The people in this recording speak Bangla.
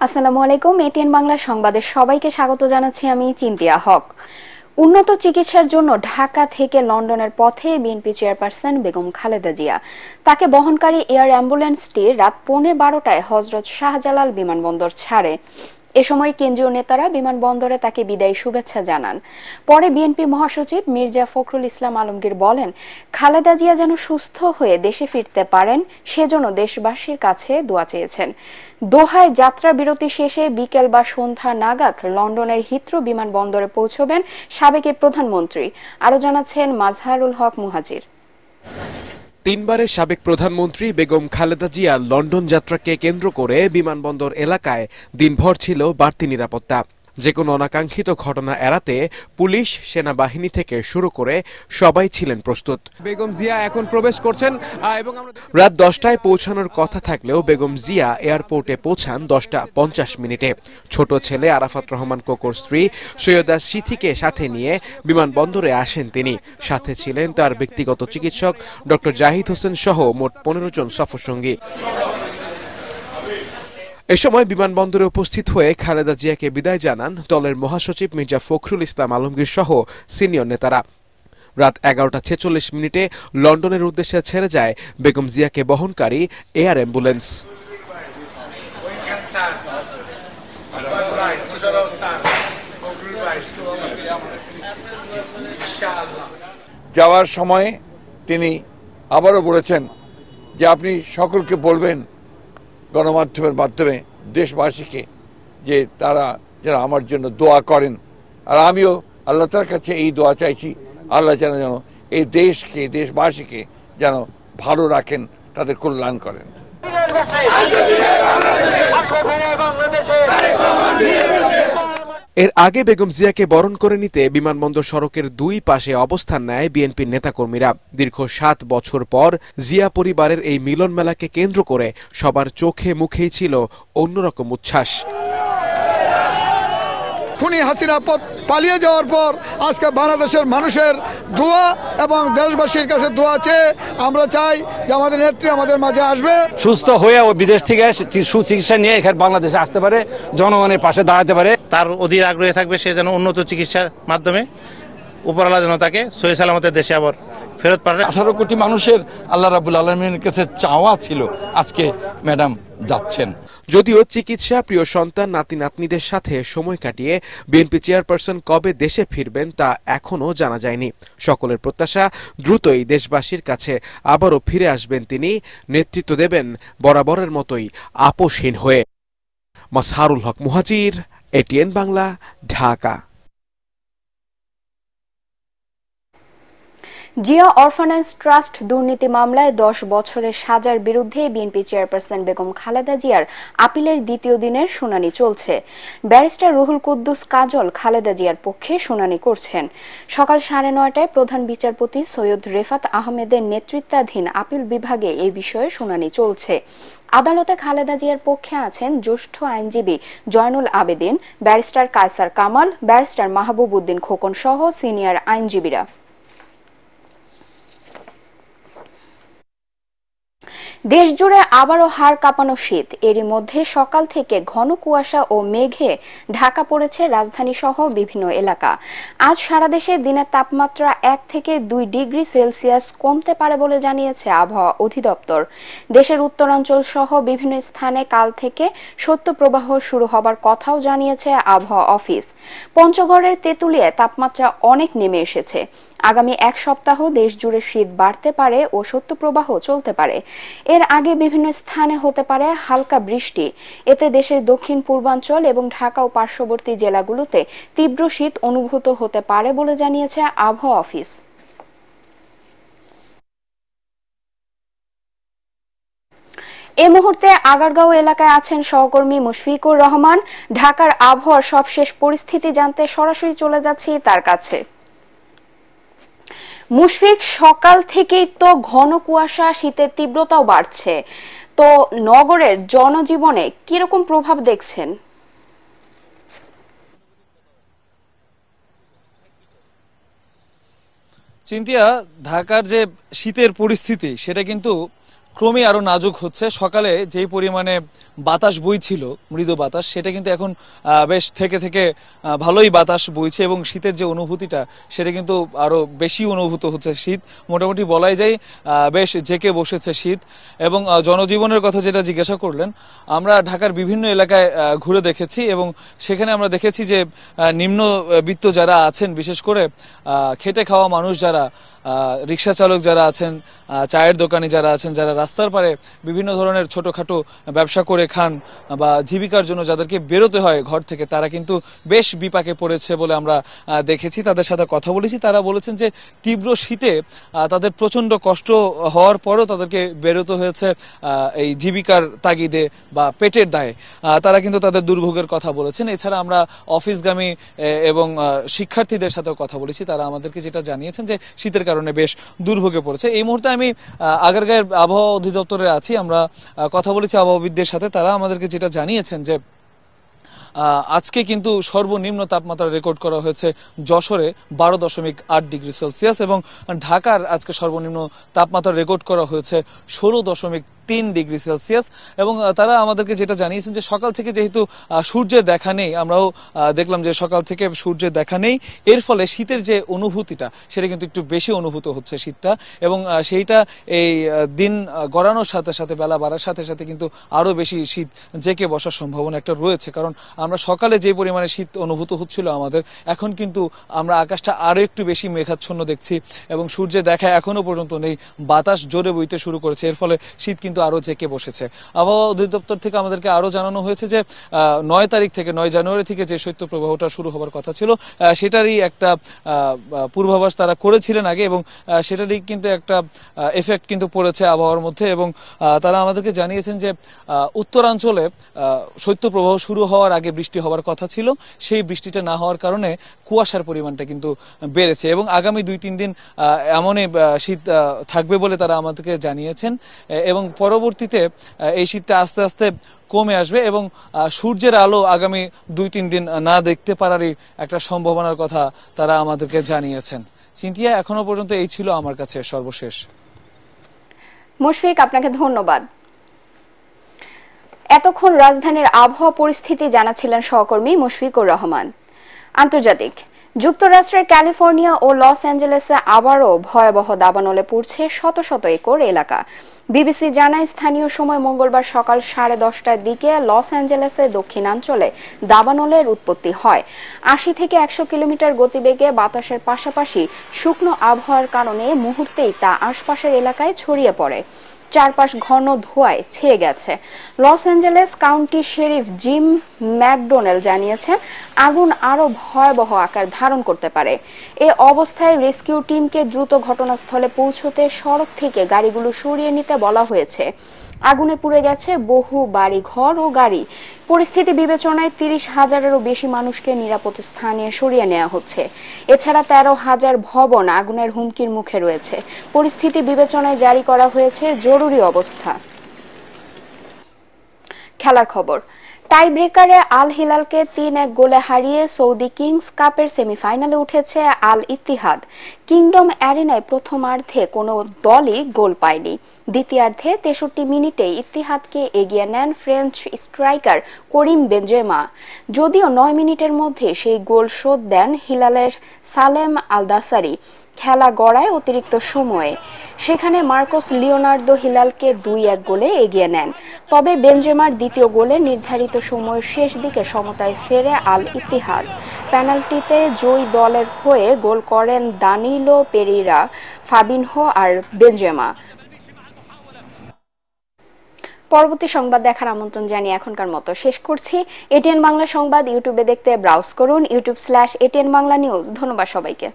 আসসালামু আলাইকুম। এটিএন বাংলা সংবাদে সবাইকে স্বাগত জানাচ্ছি আমি চিন্তিয়া হক। উন্নত চিকিৎসার জন্য ঢাকা থেকে লন্ডনের পথে বিএনপি চেয়ারপারসন বেগম খালেদা জিয়া। তাকে বহনকারী এয়ার অ্যাম্বুলেন্সটি রাত 11:15টায় হযরত শাহজালাল বিমানবন্দর ছাড়ে। এ সময় কেন্দ্রীয় নেতারা বিমানবন্দরে তাকে বিদায়ী শুভেচ্ছা জানান। পরে বিএনপি মহাসচিব মির্জা ফখরুল ইসলাম আলমগীর বলেন, খালেদা জিয়া যেন সুস্থ হয়ে দেশে ফিরতে পারেন সেজন্য দেশবাসীর কাছে দোয়া চেয়েছেন। দোহায় যাত্রা বিরতি শেষে বিকেল বা সন্ধ্যা নাগাদ লন্ডনের হিথ্রো বিমানবন্দরে পৌঁছবেন সাবেক প্রধানমন্ত্রী। আরো জানাচ্ছেন মাজহারুল হক মুহাজির। তিনবারের সাবেক প্রধানমন্ত্রী বেগম খালেদা জিয়ার লন্ডন যাত্রাকে কেন্দ্র করে বিমানবন্দর এলাকায় দিনভর ছিল বাড়তি নিরাপত্তা। যেকোনো অনাকাঙ্ক্ষিত ঘটনা এড়াতে পুলিশ, সেনাবাহিনী থেকে শুরু করে সবাই ছিলেন প্রস্তুত। বেগম জিয়া এখন প্রবেশ করছেন এবং রাত 10টায় পৌঁছানোর কথা থাকলেও বেগম জিয়া এয়ারপোর্টে পৌঁছান 10টা 50 মিনিটে। ছোট ছেলে আরাফাত রহমান কোকোর স্ত্রী সৈয়দা সিথিকে সাথে নিয়ে বিমানবন্দরে আসেন তিনি। সাথে ছিলেন তার ব্যক্তিগত চিকিৎসক ডক্টর জাহিদ হোসেন সহ মোট 15 জন সফরসঙ্গী। এ সময় বিমানবন্দরে উপস্থিত হয়ে খালেদা জিয়াকে বিদায় জানান দলের মহাসচিব মির্জা ফখরুল ইসলাম আলমগীর সহ সিনিয়র নেতারা। রাত 11টা 46 মিনিটে লন্ডনের উদ্দেশ্যে ছেড়ে যায় বেগম জিয়াকে বহনকারী এয়ার অ্যাম্বুলেন্স। যাওয়ার সময় তিনি আবারও বলেছেন যে আপনি সকলকে বলবেন গণমাধ্যমের মাধ্যমে দেশবাসীকে যে তারা যেন আমার জন্য দোয়া করেন। আর আমিও আল্লাহ তাআলার কাছে এই দোয়া চাইছি, আল্লাহ যেন এই দেশকে, দেশবাসীকে যেন ভালো রাখেন, তাদের কল্যাণ করেন। এর আগে বেগম জিয়াকে বরণ করে নিতে বিমানবন্দর সড়কের দুই পাশে অবস্থান নেয় বিএনপির নেতাকর্মীরা। দীর্ঘ 7 বছর পর জিয়া পরিবারের এই মিলন মেলাকে কেন্দ্র করে সবার চোখে মুখেই ছিল অন্যরকম উচ্ছ্বাস। খুনি হাসিনা পালিয়ে যাওয়ার পর আজকে বাংলাদেশের মানুষের দোয়া এবং দেশবাসীর কাছে দোয়া চেয়ে আমরা চাই যে আমাদের নেত্রী আমাদের মাঝে আসবে, সুস্থ হয়ে ও বিদেশ থেকে সুচিকিৎসা নিয়ে এখানে বাংলাদেশে আসতে পারে, জনগণের পাশে দাঁড়াতে পারে। তার অধীর আগ্রহে থাকবে সে যেন উন্নত চিকিৎসার মাধ্যমে উপরওয়ালা যেন তাকে সহি সালামতের দেশে আবার ফেরত পারে। 18 কোটি মানুষের আল্লাহ রাব্বুল আলামিনের কাছে চাওয়া ছিল, আজকে ম্যাডাম যাচ্ছেন। যদিও চিকিৎসা, প্রিয় সন্তান, নাতি নাতনিদের সাথে সময় কাটিয়ে বিএনপি চেয়ারপারসন কবে দেশে ফিরবেন তা এখনও জানা যায়নি। সকলের প্রত্যাশা দ্রুতই দেশবাসীর কাছে আবারও ফিরে আসবেন তিনি, নেতৃত্ব দেবেন বরাবরের মতোই আপোষহীন হয়ে। Mazharul Haque Muhajir, ATN Bangla, Dhaka. Zia orphanage trust দুর্নীতি মামলায় 10 বছরের সাজার বিরুদ্ধে বিএনপি চেয়ারপারসন বেগম খালেদা জিয়ার আপিলের দ্বিতীয় দিনের শুনানি চলছে। ব্যারিস্টার রুহুল কুদ্দুস কাজল খালেদা জিয়ার পক্ষে শুনানি করছেন। সকাল 9:30টায় প্রধান বিচারপতি সৈয়দ রেফাত আহমেদের নেতৃত্বাধীন আপিল বিভাগে এই বিষয়ে শুনানি চলছে। আদালতে খালেদা জিয়ার পক্ষে আছেন জ্যেষ্ঠ আইনজীবী জয়নুল আবেদিন, ব্যারিস্টার কায়সার কামাল, ব্যারিস্টার মাহবুব উদ্দিন খোকন সহ সিনিয়র আইনজীবীরা। দেশজুড়ে আবারও হাড় কাঁপানো শীত। এরই মধ্যে সকাল থেকে ঘন কুয়াশা ও মেঘে ঢাকা পড়েছে রাজধানী সহ বিভিন্ন এলাকা। আজ সারা দেশে দিনের তাপমাত্রা 1 থেকে 2 ডিগ্রি সেলসিয়াস কমতে পারে বলে জানিয়েছে আবহাওয়া অধিদপ্তর। দেশের উত্তরাঞ্চল সহ বিভিন্ন স্থানে কাল থেকে শৈত্যপ্রবাহ শুরু হবার কথাও জানিয়েছে আবহাওয়া অফিস। পঞ্চগড়ের তেঁতুলিয়ায় তাপমাত্রা অনেক নেমে এসেছে। আগামী 1 সপ্তাহ দেশ জুড়ে শীত বাড়তে পারে ও শৈত্যপ্রবাহ চলতে পারে। এর আগে বিভিন্ন স্থানে হতে পারে হালকা বৃষ্টি। এতে দেশের দক্ষিণ পূর্বাঞ্চল এবং ঢাকা ও পার্শ্ববর্তী জেলাগুলোতে তীব্র শীত অনুভূত হতে পারে বলে জানিয়েছে আবহাওয়া অফিস। এই মুহূর্তে আগারগাঁও এলাকায় আছেন সহকর্মী মুশফিকুর রহমান। ঢাকার আবহাওয়ার সবশেষ পরিস্থিতি জানতে সরাসরি চলে যাচ্ছি তার কাছে। মুশফিক, সকাল থেকেই তো ঘন কুয়াশা, শীতের তীব্রতাও বাড়ছে, তো নগরের জনজীবনে কিরকম প্রভাব দেখছেন? চিন্তিয়া, ঢাকার যে শীতের পরিস্থিতি সেটা কিন্তু ক্রমে আরো নাজুক হচ্ছে। সকালে যেই পরিমাণে বাতাস বইছিল, মৃদু বাতাস, সেটা কিন্তু এখন বেশ থেকে থেকে ভালোই বাতাস বইছে এবং শীতের যে অনুভূতিটা সেটা কিন্তু আরো বেশি অনুভূত হচ্ছে। শীত মোটামুটি বলাই যায় বেশ জেকে বসেছে শীত। এবং জনজীবনের কথা যেটা জিজ্ঞাসা করলেন, আমরা ঢাকার বিভিন্ন এলাকায় ঘুরে দেখেছি এবং সেখানে আমরা দেখেছি যে নিম্নবিত্ত যারা আছেন, বিশেষ করে খেটে খাওয়া মানুষ যারা, রিক্সা চালক যারা আছেন, চায়ের দোকানি যারা আছেন, যারা রাস্তার পারে বিভিন্ন ধরনের ছোটখাটো ব্যবসা করে খান বা জীবিকার জন্য যাদেরকে বেরোতে হয় ঘর থেকে, তারা কিন্তু বেশ বিপাকে পড়েছে বলে আমরা দেখেছি। তাদের সাথে কথা বলেছি, তারা বলেছেন যে তীব্র শীতে তাদের প্রচন্ড কষ্ট হওয়ার পরও তাদেরকে বেরোতে হয়েছে এই জীবিকার তাগিদে বা পেটের দায়ে। তারা কিন্তু তাদের দুর্ভোগের কথা বলেছেন। এছাড়া আমরা অফিসগামী এবং শিক্ষার্থীদের সাথেও কথা বলেছি, তারা আমাদেরকে যেটা জানিয়েছেন যে শীতের কারণে বেশ দুর্ভোগে পড়েছে। এই মুহূর্তে আমি আগারগাঁয়ের আবহাওয়া অধিদপ্তরে আছি, আমরা কথা বলেছি আবহাওয়াবিদদের সাথে। তারা আমাদেরকে যেটা জানিয়েছেন যে আজকে কিন্তু সর্বনিম্ন তাপমাত্রা রেকর্ড করা হয়েছে যশোরে 12.8 ডিগ্রি সেলসিয়াস এবং ঢাকার আজকে সর্বনিম্ন তাপমাত্রা রেকর্ড করা হয়েছে 16.3 ডিগ্রি সেলসিয়াস। এবং তারা আমাদেরকে যেটা জানিয়েছেন যে সকাল থেকে যেহেতু সূর্যের দেখা নেই, আমরাও দেখলাম যে সকাল থেকে সূর্যের দেখা নেই, এর ফলে শীতের যে অনুভূতিটা সেটা কিন্তু একটু বেশি অনুভূত হচ্ছে শীতটা। এবং সেইটা এই দিন গড়ানোর সাথে সাথে, বেলা বাড়ার সাথে সাথে কিন্তু আরো বেশি শীত জেকে বসার সম্ভাবনা একটা রয়েছে। কারণ আমরা সকালে যে পরিমাণে শীত অনুভূত হচ্ছিল আমাদের, এখন কিন্তু আমরা আকাশটা আরো একটু বেশি মেঘাচ্ছন্ন দেখছি এবং সূর্যের দেখা এখনো পর্যন্ত নেই। বাতাস জোরে বইতে শুরু করেছে, এর ফলে শীত কিন্তু আরো জেকে বসেছে। আবহাওয়া অধিদপ্তর থেকে আমাদেরকে আরো জানানো হয়েছে যে 9 জানুয়ারি থেকে যে শৈত্যপ্রবাহটা শুরু হবার কথা ছিল সেটারই একটা পূর্বাভাস তারা করেছিলেন আগে এবং সেটারই কিন্তু একটা এফেক্ট কিন্তু পড়েছে আবহাওয়ার মধ্যে। এবং তারা আমাদেরকে জানিয়েছেন যে উত্তরাঞ্চলে শৈত্যপ্রবাহ শুরু হওয়ার আগে বৃষ্টি হওয়ার কথা ছিল, সেই বৃষ্টিটা না হওয়ার কারণে কুয়াশার পরিমাণটা কিন্তু বেড়েছে এবং আগামী 2-3 দিন এমনই শীত থাকবে বলে তারা আমাদেরকে জানিয়েছেন। এবং পরবর্তীতে এই শীতটা আস্তে আস্তে কমে আসবে এবং সূর্যের আলো আগামী 2-3 দিন না দেখতে পারারই একটা সম্ভাবনার কথা তারা আমাদেরকে জানিয়েছেন। চিন্তিয়া, এখনো পর্যন্ত এই ছিল আমার কাছে সর্বশেষ। মুশফিক, আপনাকে ধন্যবাদ। এতক্ষণ রাজধানীর আবহাওয়া পরিস্থিতি জানাচ্ছিলেন সহকর্মী মুশফিকুর রহমান। আন্তর্জাতিক, যুক্তরাষ্ট্রের ক্যালিফোর্নিয়া ও লস অ্যাঞ্জেলেসে আবারও ভয়াবহ দাবানলে পড়ছে শত শত একর এলাকা। বিবিসি জানায়, স্থানীয় সময় মঙ্গলবার সকাল 10:30টার দিকে লস অ্যাঞ্জেলেসে দক্ষিণাঞ্চলে দাবানলের উৎপত্তি হয়। 80 থেকে 100 কিলোমিটার গতিবেগে বাতাসের পাশাপাশি শুকনো আবহাওয়ার কারণে মুহূর্তেই তা আশপাশের এলাকায় ছড়িয়ে পড়ে। চারপাশ ঘন ধোঁয়ায় ছেয়ে গেছে। Los Angeles county sheriff gym Macdonell জানিয়েছেন, আগুন আরো ভয়াবহ আকার ধারণ করতে পারে। এ অবস্থায় রেস্কিউ টিমকে দ্রুত ঘটনাস্থলে পৌঁছতে সড়ক থেকে গাড়িগুলো সরিয়ে নিতে বলা হয়েছে। আগুনে পুড়ে গেছে বহু বাড়ি ঘর ও গাড়ি। পরিস্থিতি বিবেচনায় 30,000-এরও বেশি মানুষকে নিরাপদ স্থানে সরিয়ে নেওয়া হচ্ছে। এছাড়া 13,000 ভবন আগুনের হুমকির মুখে রয়েছে। পরিস্থিতি বিবেচনায় জারি করা হয়েছে জরুরি অবস্থা। খেলার খবর, টাই ব্রেকারে আল হিলালকে 3-1 গোলে হারিয়ে সৌদি কিংস কাপের সেমিফাইনালে উঠেছে আল ইত্তিহাদ। কিংডম অ্যারিনায় প্রথমার্ধে কোনো দলই গোল পায়নি। দ্বিতীয়ার্ধে 63 মিনিটে ইত্তিহাদকে এগিয়ে নেন ফ্রেঞ্চ স্ট্রাইকার করিম বেনজেমা। যদিও 9 মিনিটের মধ্যে সেই গোল শোধ দেন হিলালের সালেম আল-দাসারি। খেলা গড়ায় অতিরিক্ত সময়ে, সেখানে মার্কোস লিওনার্দো হিলালকে 2-1 গোলে এগিয়ে নেন। তবে বেনজেমার দ্বিতীয় গোলে নির্ধারিত সময়ের শেষ দিকে সমতায় ফেরে আল ইত্তিহাদ। পেনাল্টিতে জয়ী দলের হয়ে গোল করেন দানিলো পেরেইরা, ফাবিনহো আর বেনজেমা। পরবর্তী সংবাদ দেখার আমন্ত্রণ জানিয়ে এখনকার মতো শেষ করছি। এটিএন বাংলা সংবাদ ইউটিউবে দেখতে ব্রাউজ করুন youtube/ATN বাংলা নিউজ। ধন্যবাদ সবাইকে।